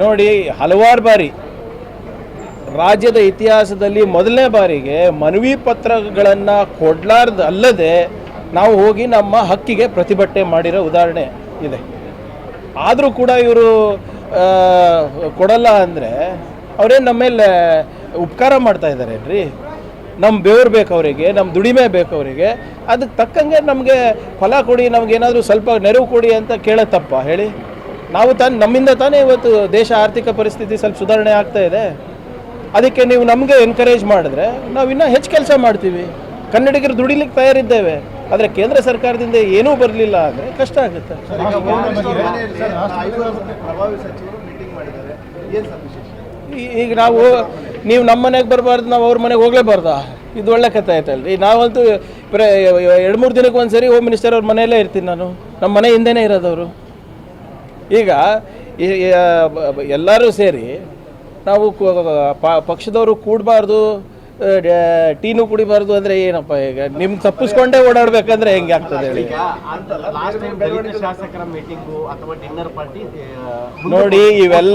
ನೋಡಿ, ಹಲವಾರು ಬಾರಿ ರಾಜ್ಯದ ಇತಿಹಾಸದಲ್ಲಿ ಮೊದಲನೇ ಬಾರಿಗೆ ಮನವಿ ಪತ್ರಗಳನ್ನು ಕೊಡಲಾರ್ದಲ್ಲದೆ ನಾವು ಹೋಗಿ ನಮ್ಮ ಹಕ್ಕಿಗೆ ಪ್ರತಿಭಟನೆ ಮಾಡಿರೋ ಉದಾಹರಣೆ ಇದೆ. ಆದರೂ ಕೂಡ ಇವರು ಕೊಡಲ್ಲ ಅಂದರೆ ಅವರೇನು ನಮ್ಮ ಮೇಲೆ ಉಪಕಾರ ಮಾಡ್ತಾ ಇದ್ದಾರೇನ್ರಿ? ನಮ್ಮ ಬೆವರು ಬೇಕು ಅವರಿಗೆ, ನಮ್ಮ ದುಡಿಮೆ ಬೇಕು ಅವರಿಗೆ, ಅದಕ್ಕೆ ತಕ್ಕಂಗೆ ನಮಗೆ ಫಲ ಕೊಡಿ, ನಮಗೇನಾದರೂ ಸ್ವಲ್ಪ ನೆರವು ಕೊಡಿ ಅಂತ ಕೇಳೋದು ತಪ್ಪ ಹೇಳಿ? ನಾವು ನಮ್ಮಿಂದ ತಾನೇ ಇವತ್ತು ದೇಶ ಆರ್ಥಿಕ ಪರಿಸ್ಥಿತಿ ಸ್ವಲ್ಪ ಸುಧಾರಣೆ ಆಗ್ತಾ ಇದೆ. ಅದಕ್ಕೆ ನೀವು ನಮಗೆ ಎನ್ಕರೇಜ್ ಮಾಡಿದ್ರೆ ನಾವು ಇನ್ನೂ ಹೆಚ್ಚು ಕೆಲಸ ಮಾಡ್ತೀವಿ. ಕನ್ನಡಿಗರು ದುಡಿಲಿಕ್ಕೆ ತಯಾರಿದ್ದೇವೆ. ಆದರೆ ಕೇಂದ್ರ ಸರ್ಕಾರದಿಂದ ಏನೂ ಬರಲಿಲ್ಲ ಅಂದರೆ ಕಷ್ಟ ಆಗುತ್ತೆ. ಈಗ ನೀವು ನಮ್ಮ ಮನೆಗೆ ಬರಬಾರ್ದು, ನಾವು ಅವ್ರ ಮನೆಗೆ ಹೋಗಲೇಬಾರ್ದಾ? ಇದು ಒಳ್ಳೆ ಕಥೆ ಆಯ್ತಲ್ರಿ. ನಾವಂತೂ 2-3 ದಿನಕ್ಕೆ ಒಂದು ಸರಿ ಹೋಮ್ ಮಿನಿಸ್ಟರ್ ಅವ್ರ ಮನೆಯಲ್ಲೇ ಇರ್ತೀನಿ. ನಮ್ಮ ಮನೆ ಹಿಂದೆನೇ ಇರೋದವರು. ಈಗ ಎಲ್ಲರೂ ಸೇರಿ ನಾವು ಪಕ್ಷದವರು ಕೂಡಬಾರ್ದು, ಟೀನು ಕುಡಿಬಾರ್ದು ಅಂದರೆ ಏನಪ್ಪ? ಈಗ ನಿಮ್ಗೆ ತಪ್ಪಿಸ್ಕೊಂಡೇ ಓಡಾಡಬೇಕಂದ್ರೆ ಹೆಂಗೆ ಆಗ್ತದೆ ಹೇಳಿ? ನೋಡಿ, ಇವೆಲ್ಲ